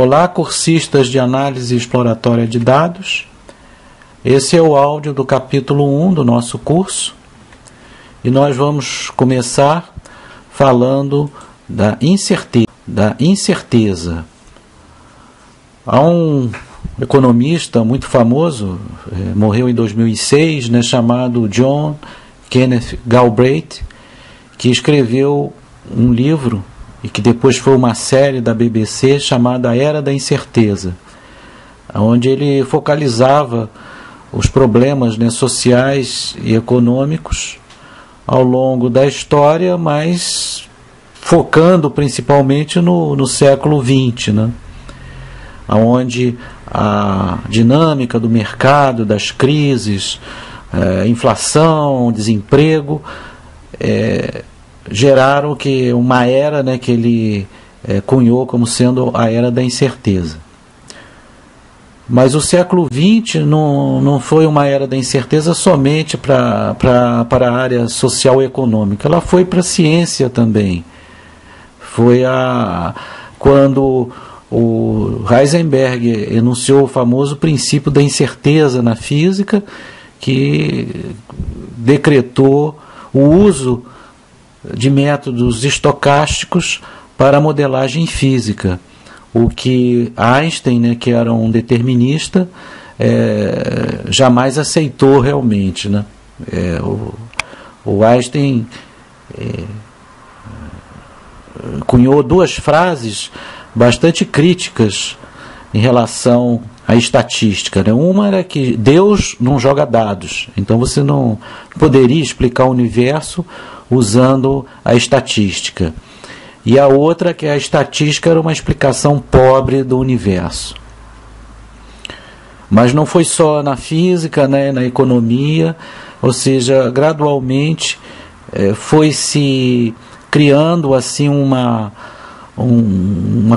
Olá, cursistas de análise exploratória de dados. Esse é o áudio do capítulo 1 do nosso curso e nós vamos começar falando da incerteza. Há um economista muito famoso, morreu em 2006, chamado John Kenneth Galbraith, que escreveu um livro e que depois foi uma série da BBC chamada A Era da Incerteza, onde ele focalizava os problemas sociais e econômicos ao longo da história, mas focando principalmente no século XX, onde a dinâmica do mercado, das crises, inflação, desemprego, geraram uma era que ele cunhou como sendo a Era da Incerteza. Mas o século XX não foi uma era da incerteza somente para a área social e econômica, ela foi para a ciência também. Foi quando o Heisenberg enunciou o famoso princípio da incerteza na física, que decretou o uso de métodos estocásticos para a modelagem física, o que Einstein, que era um determinista, jamais aceitou realmente. O Einstein cunhou duas frases bastante críticas em relação à estatística. Uma era que Deus não joga dados, então você não poderia explicar o universo usando a estatística. E a outra, que a estatística era uma explicação pobre do universo. Mas não foi só na física, na economia, ou seja, gradualmente foi se criando assim uma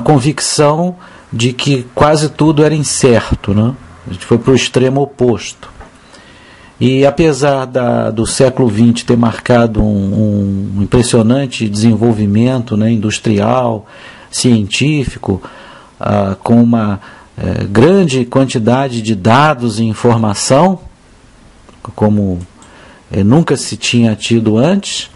convicção de que quase tudo era incerto, A gente foi para o extremo oposto. E apesar do século XX ter marcado um impressionante desenvolvimento industrial, científico, com uma grande quantidade de dados e informação, como nunca se tinha tido antes,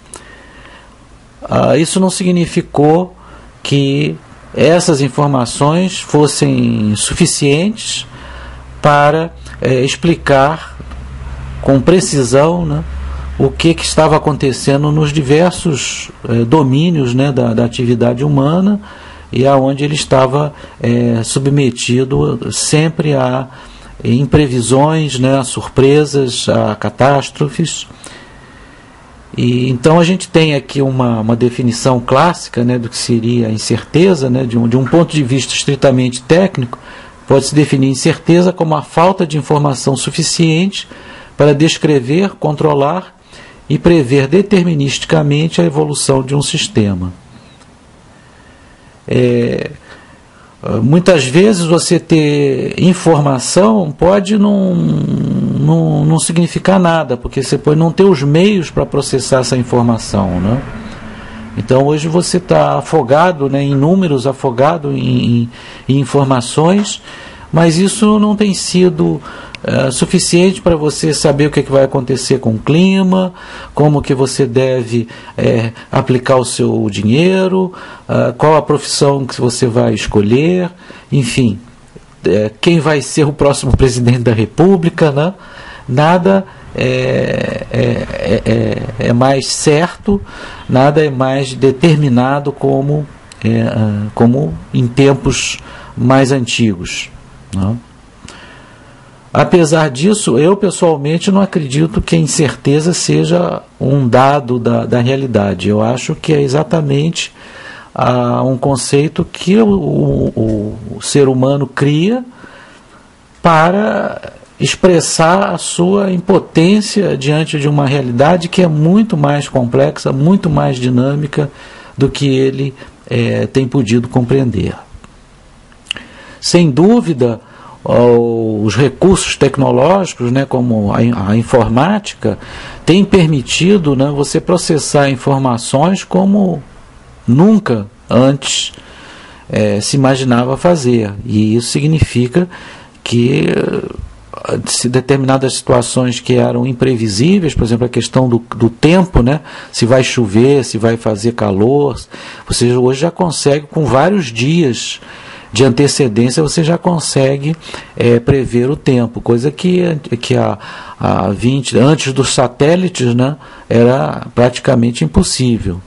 isso não significou que essas informações fossem suficientes para explicar com precisão o que estava acontecendo nos diversos domínios da atividade humana e aonde ele estava submetido sempre a imprevisões, a surpresas, a catástrofes. E então a gente tem aqui uma definição clássica do que seria a incerteza, de um ponto de vista estritamente técnico. Pode-se definir incerteza como a falta de informação suficiente para descrever, controlar e prever deterministicamente a evolução de um sistema. Muitas vezes você ter informação pode não significar nada, porque você pode não ter os meios para processar essa informação. Então hoje você está afogado em números, afogado em informações, mas isso não tem sido suficiente para você saber o que vai acontecer com o clima, como que você deve aplicar o seu dinheiro, qual a profissão que você vai escolher, enfim, quem vai ser o próximo presidente da República, Nada é mais certo, nada é mais determinado como em tempos mais antigos. Apesar disso, eu pessoalmente não acredito que a incerteza seja um dado da realidade. Eu acho que é exatamente um conceito que o ser humano cria para expressar a sua impotência diante de uma realidade que é muito mais complexa, muito mais dinâmica do que ele tem podido compreender. Sem dúvida, os recursos tecnológicos, como a informática, têm permitido você processar informações como nunca antes se imaginava fazer. E isso significa que se determinadas situações que eram imprevisíveis, por exemplo, a questão do tempo, né? Se vai chover, se vai fazer calor, você hoje já consegue, com vários dias de antecedência, você já consegue prever o tempo, coisa que há 20, antes dos satélites, né, era praticamente impossível.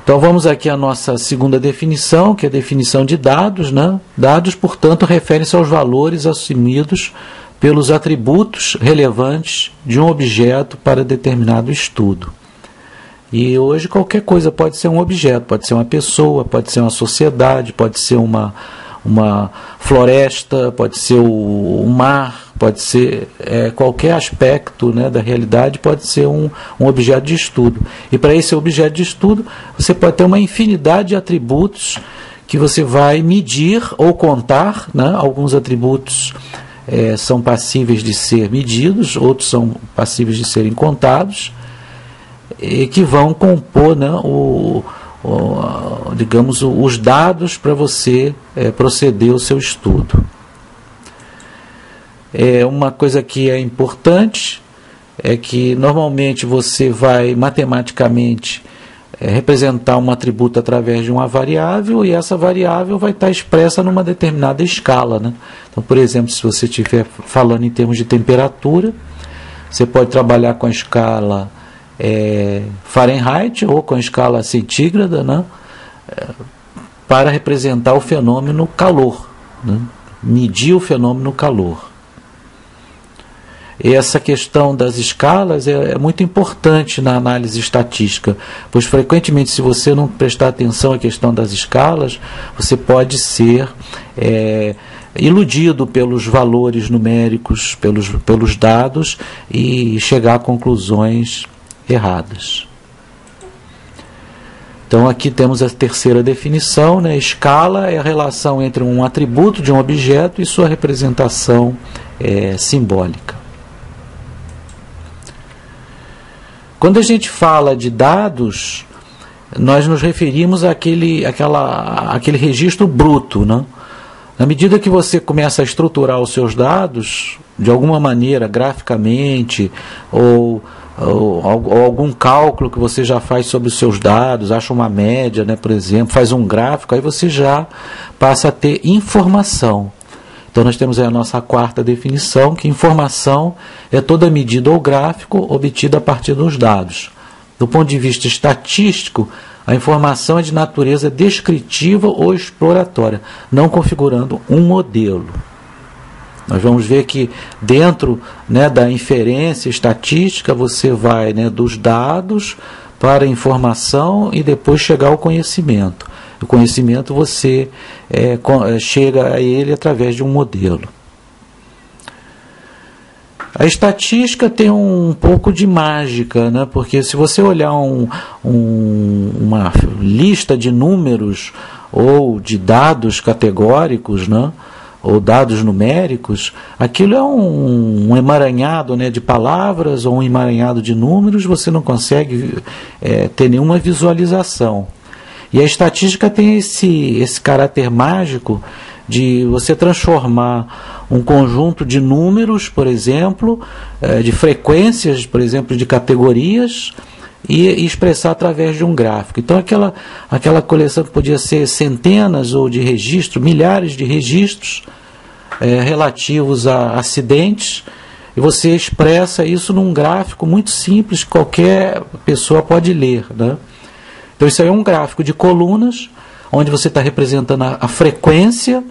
Então vamos aqui à nossa segunda definição, que é a definição de dados, né? Dados, portanto, referem-se aos valores assumidos pelos atributos relevantes de um objeto para determinado estudo. E hoje qualquer coisa pode ser um objeto, pode ser uma pessoa, pode ser uma sociedade, pode ser uma floresta, pode ser o mar, pode ser qualquer aspecto, né, da realidade, pode ser um objeto de estudo. E para esse objeto de estudo, você pode ter uma infinidade de atributos que você vai medir ou contar, né? Alguns atributos são passíveis de ser medidos, outros são passíveis de serem contados, e que vão compor, né, digamos, os dados para você proceder ao seu estudo. Uma coisa que é importante é que normalmente você vai matematicamente representar um atributo através de uma variável, e essa variável vai estar expressa numa determinada escala, né? Então, por exemplo, se você estiver falando em termos de temperatura, você pode trabalhar com a escala Fahrenheit ou com a escala centígrada, né, para representar o fenômeno calor, né, medir o fenômeno calor. E essa questão das escalas é muito importante na análise estatística, pois frequentemente, se você não prestar atenção à questão das escalas, você pode ser iludido pelos valores numéricos, pelos dados, e chegar a conclusões erradas. Então aqui temos a terceira definição, né? Escala é a relação entre um atributo de um objeto e sua representação simbólica. Quando a gente fala de dados, nós nos referimos àquele registro bruto, né? Na medida que você começa a estruturar os seus dados, de alguma maneira, graficamente, ou algum cálculo que você já faz sobre os seus dados, acha uma média, né, por exemplo, faz um gráfico, aí você já passa a ter informação. Então nós temos aí a nossa quarta definição, que informação é toda medida ou gráfico obtida a partir dos dados. Do ponto de vista estatístico, a informação é de natureza descritiva ou exploratória, não configurando um modelo. Nós vamos ver que dentro, né, da inferência estatística, você vai, né, dos dados para a informação e depois chegar ao conhecimento. O conhecimento você chega a ele através de um modelo. A estatística tem um pouco de mágica, né? Porque se você olhar uma lista de números ou de dados categóricos, né, ou dados numéricos, aquilo é um emaranhado, né, de palavras ou um emaranhado de números, você não consegue ter nenhuma visualização. E a estatística tem esse caráter mágico de você transformar um conjunto de números, por exemplo, de frequências, por exemplo, de categorias, e expressar através de um gráfico. Então aquela coleção podia ser centenas ou de registros, milhares de registros relativos a acidentes, e você expressa isso num gráfico muito simples que qualquer pessoa pode ler, né? Então isso aí é um gráfico de colunas, onde você está representando a frequência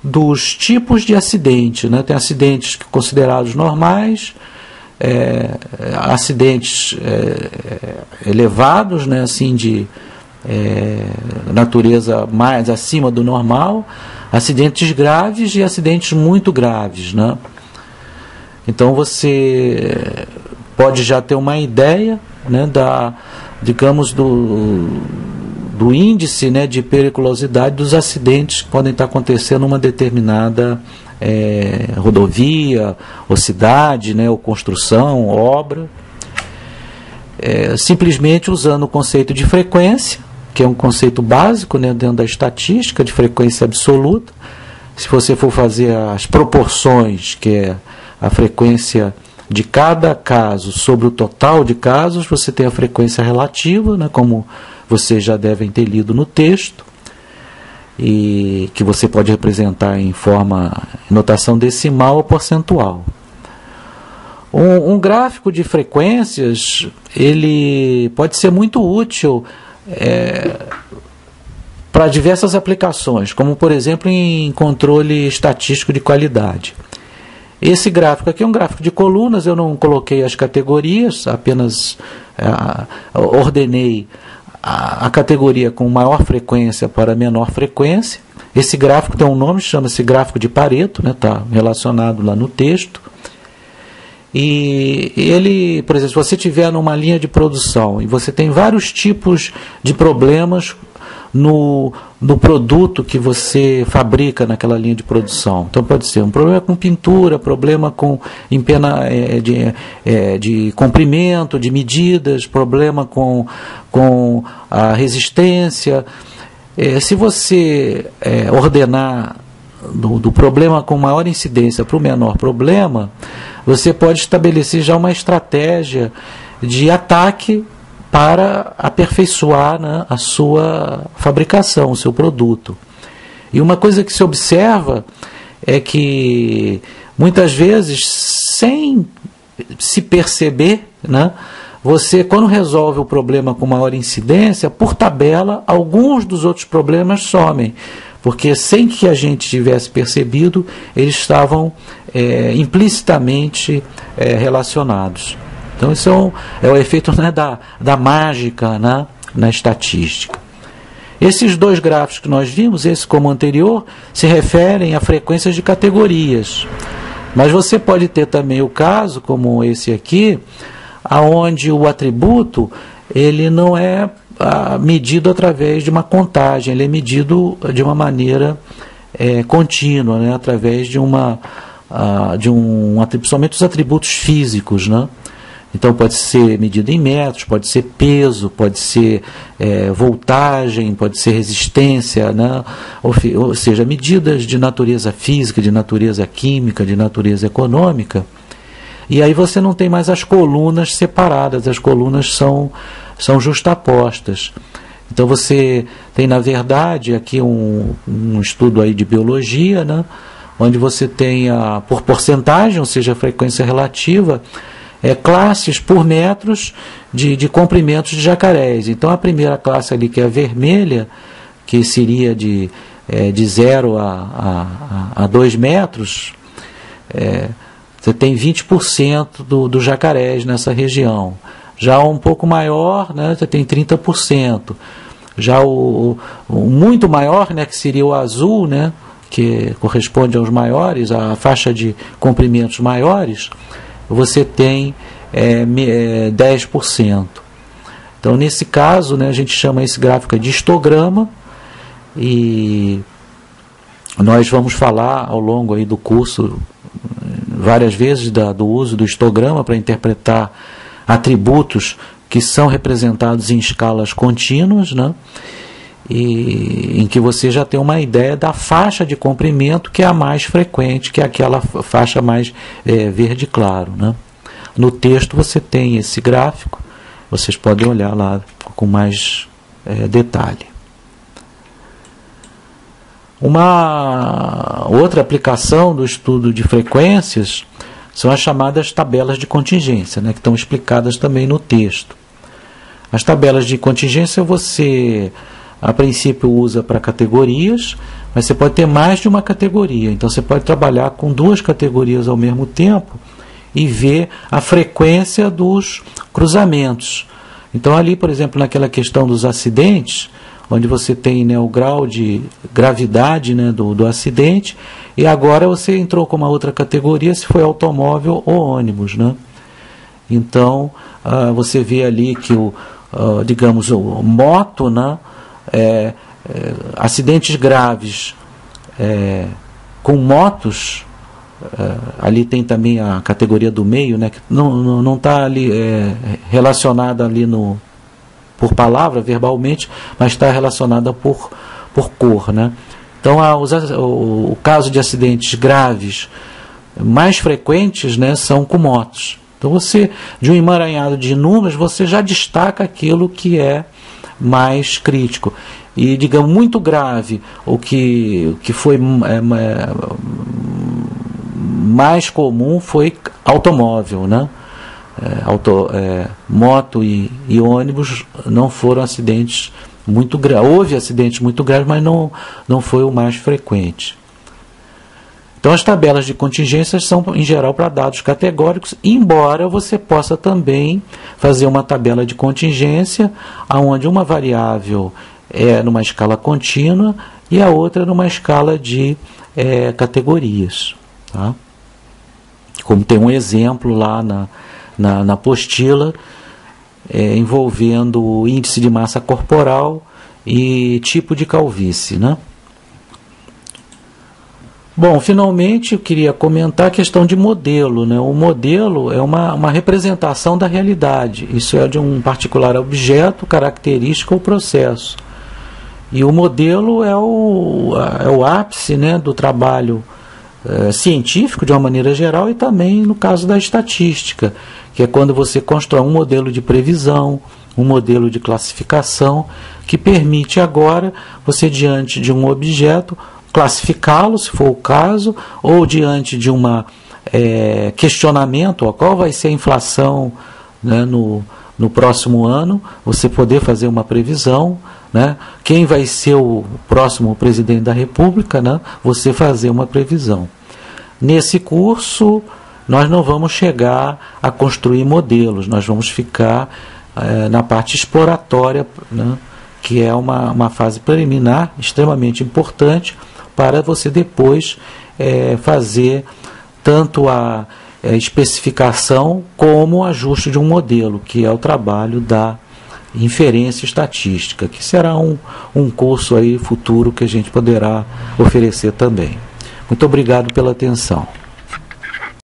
dos tipos de acidente, né? Tem acidentes considerados normais, acidentes elevados, né, assim, de natureza mais acima do normal, acidentes graves e acidentes muito graves, né? Então você pode já ter uma ideia, né, digamos, do índice, né, de periculosidade dos acidentes que podem estar acontecendo numa determinada rodovia, ou cidade, né, ou construção, obra. simplesmente usando o conceito de frequência, que é um conceito básico, né, dentro da estatística, de frequência absoluta. Se você for fazer as proporções, que é a frequência de cada caso sobre o total de casos, você tem a frequência relativa, né, como vocês já devem ter lido no texto, e que você pode representar em notação decimal ou percentual. Um gráfico de frequências, ele pode ser muito útil para diversas aplicações, como por exemplo em controle estatístico de qualidade. Esse gráfico aqui é um gráfico de colunas, eu não coloquei as categorias, apenas ordenei a categoria com maior frequência para menor frequência. Esse gráfico tem um nome, chama-se gráfico de Pareto, né, está relacionado lá no texto. E ele, por exemplo, se você estiver numa linha de produção e você tem vários tipos de problemas no produto que você fabrica naquela linha de produção. Então pode ser um problema com pintura, problema com de comprimento, de medidas, problema com a resistência. Se você ordenar do problema com maior incidência para o menor problema, você pode estabelecer já uma estratégia de ataque para aperfeiçoar, né, a sua fabricação, o seu produto. E uma coisa que se observa é que, muitas vezes, sem se perceber, né, você, quando resolve o problema com maior incidência, por tabela, alguns dos outros problemas somem, porque sem que a gente tivesse percebido, eles estavam implicitamente relacionados. Então, isso é o efeito, né, da mágica, né, na estatística. Esses dois gráficos que nós vimos, esse como o anterior, se referem a frequências de categorias. Mas você pode ter também o caso, como esse aqui, onde o atributo ele não é medido através de uma contagem, ele é medido de uma maneira contínua, né, através de somente os atributos físicos, né? Então pode ser medida em metros, pode ser peso, pode ser voltagem, pode ser resistência, né? Ou seja, medidas de natureza física, de natureza química, de natureza econômica. E aí você não tem mais as colunas separadas, as colunas são justapostas. Então você tem, na verdade, aqui um estudo aí de biologia, né? Onde você tem por porcentagem, ou seja, a frequência relativa, classes por metros de comprimentos de jacarés. Então a primeira classe ali, que é a vermelha, que seria de 0 a 2 metros, você tem 20% dos jacarés nessa região. Já um pouco maior, né, você tem 30%. Já o muito maior, né, que seria o azul, né, que corresponde aos maiores, a faixa de comprimentos maiores, você tem 10%. Então, nesse caso, né, a gente chama esse gráfico de histograma, e nós vamos falar ao longo aí do curso várias vezes do uso do histograma para interpretar atributos que são representados em escalas contínuas, né, e em que você já tem uma ideia da faixa de comprimento que é a mais frequente, que é aquela faixa mais verde claro, né. No texto você tem esse gráfico, vocês podem olhar lá com mais detalhe. Uma outra aplicação do estudo de frequências são as chamadas tabelas de contingência, né, que estão explicadas também no texto. As tabelas de contingência você, a princípio, usa para categorias, mas você pode ter mais de uma categoria. Então você pode trabalhar com duas categorias ao mesmo tempo e ver a frequência dos cruzamentos. Então ali, por exemplo, naquela questão dos acidentes, onde você tem, né, o grau de gravidade, né, do acidente, e agora você entrou com uma outra categoria, se foi automóvel ou ônibus, né? Então você vê ali que digamos, o moto, né, acidentes graves com motos, ali tem também a categoria do meio, né, que não está ali relacionada ali por palavra, verbalmente, mas está relacionada por cor, né? Então, o caso de acidentes graves mais frequentes, né, são com motos. Então, de um emaranhado de números, você já destaca aquilo que é mais crítico. E, digamos, muito grave, o que foi mais comum foi automóvel, né? Moto e ônibus não foram acidentes muito graves. Houve acidentes muito graves, mas não foi o mais frequente. Então, as tabelas de contingências são, em geral, para dados categóricos, embora você possa também fazer uma tabela de contingência, onde uma variável é numa escala contínua e a outra numa escala de categorias. Tá? Como tem um exemplo lá na apostila, envolvendo o índice de massa corporal e tipo de calvície, né? Bom, finalmente eu queria comentar a questão de modelo, né? O modelo é uma representação da realidade. Isso é de um particular objeto, característica ou processo. E o modelo é o ápice, né, do trabalho científico, de uma maneira geral, e também no caso da estatística, que é quando você constrói um modelo de previsão, um modelo de classificação, que permite agora você, diante de um objeto, classificá-lo, se for o caso, ou diante de um questionamento, qual vai ser a inflação, né, no próximo ano, você poder fazer uma previsão, né, quem vai ser o próximo presidente da República, né, você fazer uma previsão. Nesse curso, nós não vamos chegar a construir modelos, nós vamos ficar na parte exploratória, né, que é uma fase preliminar extremamente importante para você depois fazer tanto a especificação como o ajuste de um modelo, que é o trabalho da inferência estatística, que será um curso aí futuro que a gente poderá oferecer também. Muito obrigado pela atenção.